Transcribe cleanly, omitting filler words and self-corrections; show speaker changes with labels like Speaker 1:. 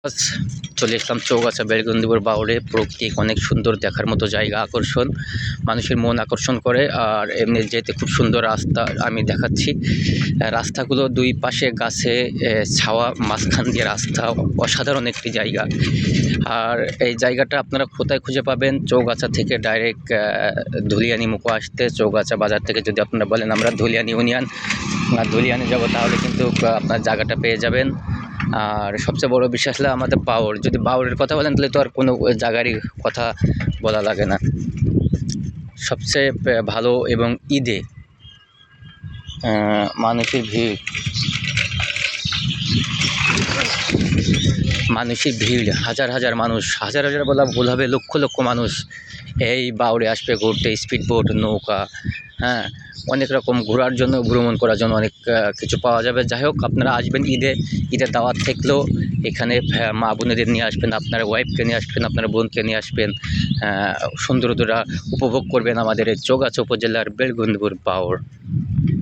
Speaker 1: আজ চলে আসলাম চৌগাছা বেলগুন্দিপুর বাউড়ে। প্রকৃতি অনেক সুন্দর, দেখার মতো জায়গা, আকর্ষণ, মানুষের মন আকর্ষণ করে। আর এমনি যেতে খুব সুন্দর রাস্তা আমি দেখাচ্ছি। রাস্তাগুলো দুই পাশে গাছে ছাওয়া, মাঝখান দিয়ে রাস্তা, অসাধারণ একটি জায়গা। আর এই জায়গাটা আপনারা কোথায় খুঁজে পাবেন? চৌগাছা থেকে ডাইরেক্ট ধুলিয়ানি মুখো আসতে, চৌগাছা বাজার থেকে যদি আপনারা বলেন আমরা ধুলিয়ানি ইউনিয়ন আর ধুলিয়ানি যাবো, তাহলে কিন্তু আপনার জায়গাটা পেয়ে যাবেন। আর সবচেয়ে বড় বিষয় আসলে আমাদের বাউড়, যদি বাউড়ের কথা বলেন তাহলে তো আর কোনো জায়গারই কথা বলা লাগে না। সবচেয়ে ভালো এবং ঈদে মানুষের ভিড়, হাজার হাজার মানুষ, হাজার হাজার বলা ভুল হবে, লক্ষ লক্ষ মানুষ এই বাউড়ে আসবে ঘুরতে। স্পিড বোট, নৌকা, হ্যাঁ, অনেক রকম ঘোরার জন্য, ভ্রমণ করার জন্য অনেক কিছু পাওয়া যাবে। যাই হোক, আপনারা আসবেন ঈদের দাওয়াত থাকলেও এখানে মা বোনেদের নিয়ে আসবেন, আপনার ওয়াইফকে নিয়ে আসবেন, আপনার বোনকে নিয়ে আসবেন। সৌন্দর্যটা উপভোগ করবেন আমাদের এই চৌগাছা উপজেলার বেলগুন্দিপুর বাউড়।